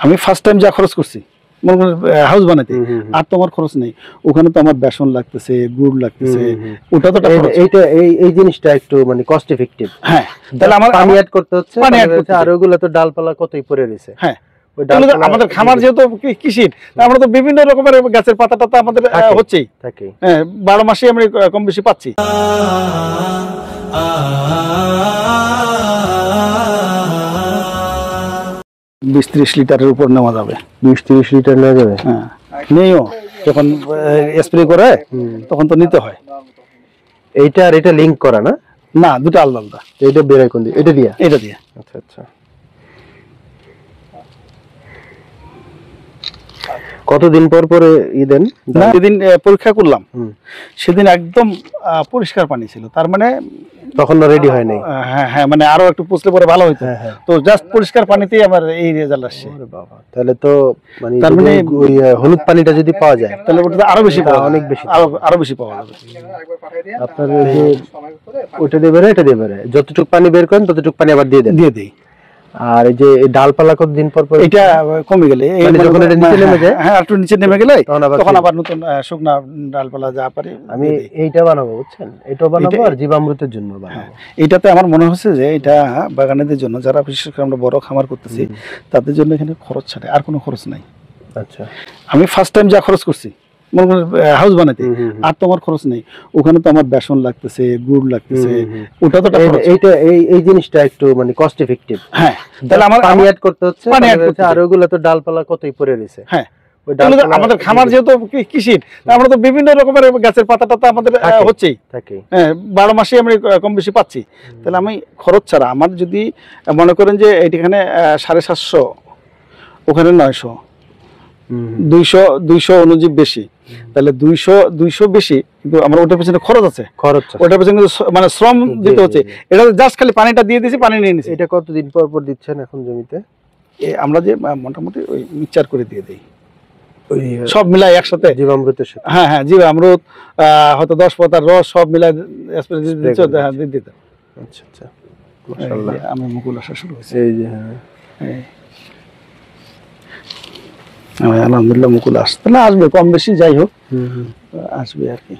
আমি first time যা খরচ করছি মনে করেন হাউস বানাইতে, আর তো আমার খরচ নেই। ওখানে তো আমার বেসন লাগতেছে, গুড় লাগতেছে, ওটা তো এইটা এই জিনিসটা একটু মানে কস্ট ইফেক্টিভ। হ্যাঁ, তাহলে আমার পানি অ্যাড করতে হচ্ছে, পানি অ্যাড করতে, আর ওগুলো তো ডালপালা কতই পড়ে রয়েছে। হ্যাঁ, আমাদের খামার যেহেতু কৃষির, আমরা তো বিভিন্ন রকমের গাছের পাতা টাতা আমাদের হচ্ছেই থাকে। হ্যাঁ, 12 মাসে আমরা কম বেশি পাচ্ছি। 20-30 লিটারের উপর নেওয়া যাবে। 20-30 লিটার নেওয়া যাবে? হ্যাঁ, নেইও যখন স্প্রে করে তখন তো নিতে হয়। এইটা আর এটা লিংক করা না? না, দুটো আলাদা আলাদা। এটা বের কোন দিয়ে? এটা দিয়ে? এটা দিয়ে। আচ্ছা আচ্ছা। কতদিন পর পরে দেন? যেদিন পরীক্ষা করলাম সেদিন একদম পরিষ্কার পানি ছিল, তার মানে তখন রেডি হয় নাই। হ্যাঁ হ্যাঁ, মানে আরো একটু পুষলে পরে ভালো হইতো। তো জাস্ট পরিষ্কার পানিতেই আমার এই রেজাল্ট আসছে। আরে বাবা, তাহলে তো মানে তার মানে ওই হলুদ পানিটা যদি পাওয়া যায় তাহলে ওটা আরো বেশি পাওয়া, অনেক বেশি, আরো বেশি পাওয়া যাবে। আপনার যে ওটা দিয়ে বের, এটা দিয়ে বের, যতটুকু পানি বের করেন ততটুকু পানি আবার দিয়ে দেন? দিয়ে দেই। আর এই যে ডালপালা কতদিন পর পর এটা কমে গেলে, যখন এটা নিচে নেমে যায়, হ্যাঁ একটু নিচে নেমে গেলে তখন আবার নতুন শুকনা ডালপালা যা পারে আমি এইটা বানাবো, বুঝছেন? এটা বানাবো আর জীবামৃতের জন্য বানাবো। এটাতে আমার মনে হচ্ছে যে এটা বাগানেদের জন্য, যারা বিশেষ করে আমরা বড় খামার করতেছি তাদের জন্য এখানে খরচ ছাড়ে আর কোনো খরচ নাই। আচ্ছা, আমি ফার্স্ট টাইম যা খরচ করছি মনে করেন হাউস বানাইতে, আর তো আমার খরচ নেই। ওখানে তো আমার বেসন লাগতেছে, গুড় লাগতেছে, ওটা তো এইটা এই জিনিসটা একটু মানে কস্ট ইফেক্টিভ। হ্যাঁ, তাহলে আমার পানি অ্যাড করতে হচ্ছে, পানি অ্যাড করতে, আর ওগুলো তো ডালপালা কতই পড়ে রয়েছে। হ্যাঁ, আমাদের খামার যেহেতু কৃষির, আমরা তো বিভিন্ন রকমের গাছের পাতা টাতা আমাদের হচ্ছেই থাকে। হ্যাঁ, 12 মাসে আমরা কম বেশি পাচ্ছি। তাহলে আমি খরচ ছাড়া আমার যদি মনে করেন যে এখানে 750, ওখানে 900, 200 অনুজীব বেশি, তাহলে 200 বেশি, কিন্তু আমার ওটার পেছনে খরচ আছে। ওটার পেছনে মানে শ্রম দিতে হচ্ছে। এটা জাস্ট খালি পানিটা দিয়ে দিয়েছি, পানি নিয়ে নিয়েছি। এটা কতদিন পর পর দিচ্ছেন এখন জমিতে? আমরা যে মোটামুটি ওই মিক্সচার করে দিয়ে দিই, সব মিলাই একসাথে জীবামৃতের সাথে। হ্যাঁ হ্যাঁ, জীবামৃত হয়তো 10 পাতার রস সব মিলাই স্প্রে দিয়ে দিতে। আচ্ছা আচ্ছা, মাশাআল্লাহ। আমি মুকুল আসা শুরু হয়েছে, এই যে হ্যাঁ, আলহামদুলিল্লাহ মুকুল আসবে, কম বেশি যাই হোক আসবে আর কি।